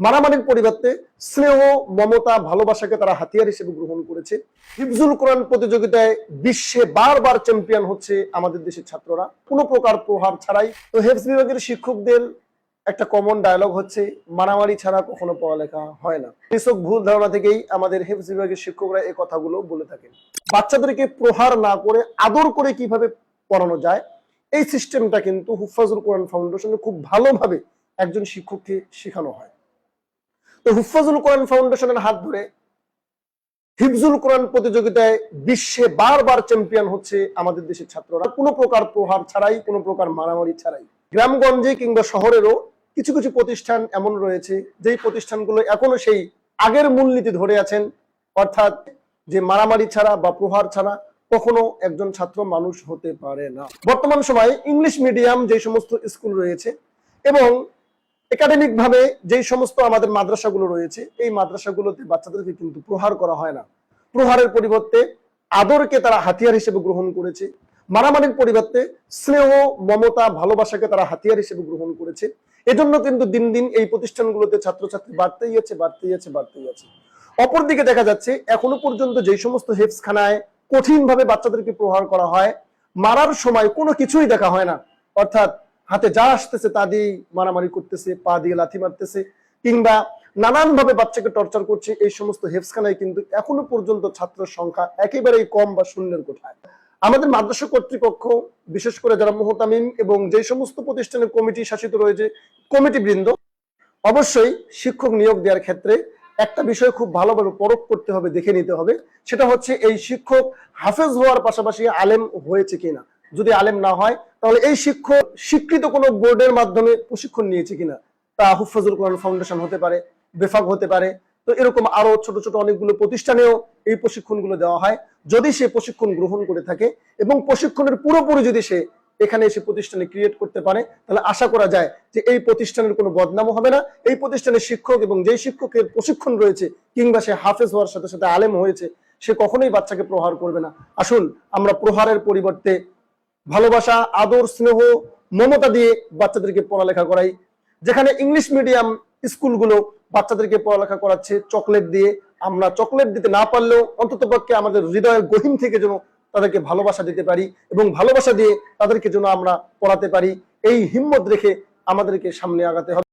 মারামারির পরিবর্তে স্নেহ, মমতা, ভালোবাসাকে তারা হাতিয়ার হিসেবে গ্রহণ করেছে। হিফজুল কোরআন প্রতিযোগিতায় বিশ্বে বারবার চ্যাম্পিয়ন হচ্ছে আমাদের দেশের ছাত্ররা, কোনো প্রকার প্রভাব ছাড়াই। তো হেফজ বিভাগের শিক্ষকদের একটা কমন ডায়লগ হচ্ছে, মারামারি ছাড়া কখনো পড়ালেখা হয় না। কৃষক ভুল ধারণা থেকেই আমাদের হেফজ বিভাগের শিক্ষকরা এই কথাগুলো বলে থাকেন। বাচ্চাদেরকে প্রহার না করে আদর করে কিভাবে পড়ানো যায়, এই সিস্টেমটা কিন্তু হুফাজুল কোরআন ফাউন্ডেশনে খুব ভালোভাবে একজন শিক্ষককে শেখানো হয়। তো হুফাজুল কোরআন ফাউন্ডেশনের হাত ধরে হিফজুল কোরআন প্রতিযোগিতায় বিশ্বে বারবার চ্যাম্পিয়ন হচ্ছে আমাদের দেশের ছাত্ররা, কোনো প্রকার প্রভাব ছাড়াই, কোনো প্রকার মারামারি ছাড়াই। গ্রামগঞ্জে কিংবা শহরেরও কিছু কিছু প্রতিষ্ঠান এমন রয়েছে যেই প্রতিষ্ঠানগুলো এখনো সেই আগের মূলনীতি ধরে আছেন, অর্থাৎ যে মারামারি ছাড়া বা প্রহার ছাড়া কখনো একজন ছাত্র মানুষ হতে পারে না। বর্তমান সময়ে ইংলিশ মিডিয়াম যে সমস্ত স্কুল রয়েছে এবং একাডেমিক ভাবে যেই সমস্ত আমাদের মাদ্রাসাগুলো রয়েছে, এই মাদ্রাসাগুলোতে বাচ্চাদেরকে কিন্তু প্রহার করা হয় না। প্রহারের পরিবর্তে আদরকে তারা হাতিয়ার হিসেবে গ্রহণ করেছে। মারামারির পরিবর্তে স্নেহ, মমতা, ভালোবাসাকে তারা হাতিয়ার হিসেবে গ্রহণ করেছে। এজন্য কিন্তু দিন দিন এই প্রতিষ্ঠানগুলোতে ছাত্রছাত্রী বাড়তেই আছে। অপরদিকে দেখা যাচ্ছে এখনো পর্যন্ত যে সমস্ত হেফজখানায় কঠিন ভাবে বাচ্চাদেরকে প্রহার করা হয়, মারার সময় কোনো কিছুই দেখা হয় না, অর্থাৎ হাতে যা আসতেছে তা দিয়ে মারামারি করতেছে, পা দিয়ে লাথি মারতেছে, কিংবা নানান ভাবে বাচ্চাকে টর্চার করছে। এই সমস্ত হেফজখানায় কিন্তু এখনো পর্যন্ত ছাত্রের সংখ্যা একেবারেই কম বা শূন্যের কোঠায়। আমাদের মাদ্রাসা কর্তৃপক্ষ, বিশেষ করে যারা মুহতামিম এবং যে সমস্ত প্রতিষ্ঠানের কমিটি শাসিত রয়েছে, কমিটি বৃন্দ, অবশ্যই শিক্ষক নিয়োগ দেওয়ার ক্ষেত্রে একটা বিষয় খুব ভালোভাবে পরখ করতে হবে, দেখে নিতে হবে। সেটা হচ্ছে এই শিক্ষক হাফেজ হওয়ার পাশাপাশি আলেম হয়েছে কিনা। যদি আলেম না হয় তাহলে এই শিক্ষক স্বীকৃত কোনো বোর্ডের মাধ্যমে প্রশিক্ষণ নিয়েছে কিনা। তা হুফাজুল কোরআন ফাউন্ডেশন হতে পারে, বেফাক হতে পারে। তো এরকম আরো ছোট ছোট অনেকগুলো প্রতিষ্ঠানেও এই প্রশিক্ষণগুলো দেওয়া হয়। যদি সে প্রশিক্ষণ গ্রহণ করে থাকে এবং প্রশিক্ষণের পুরোপুরি যদি সে এখানে এসে প্রতিষ্ঠানে ক্রিয়েট করতে পারে, তাহলে আশা করা যায় যে এই প্রতিষ্ঠানের কোনো বদনামও হবে না। এই প্রতিষ্ঠানের শিক্ষক এবং যেই শিক্ষকের প্রশিক্ষণ রয়েছে কিংবা সে হাফেজ হওয়ার সাথে সাথে আলেম হয়েছে, সে কখনোই বাচ্চাকে প্রহার করবে না। আসুন আমরা প্রহারের পরিবর্তে ভালোবাসা, আদর, স্নেহ, মমতা দিয়ে বাচ্চাদেরকে পড়ালেখা করাই। যেখানে ইংলিশ মিডিয়াম স্কুলগুলো বাচ্চাদেরকে পড়ালেখা করাচ্ছে চকলেট দিয়ে, আমরা চকলেট দিতে না পারলেও অন্ততপক্ষে আমাদের হৃদয়ের গহীন থেকে যেন তাদেরকে ভালোবাসা দিতে পারি এবং ভালোবাসা দিয়ে তাদেরকে যেন আমরা পড়াতে পারি, এই হিম্মত রেখে আমাদেরকে সামনে আগাতে হবে।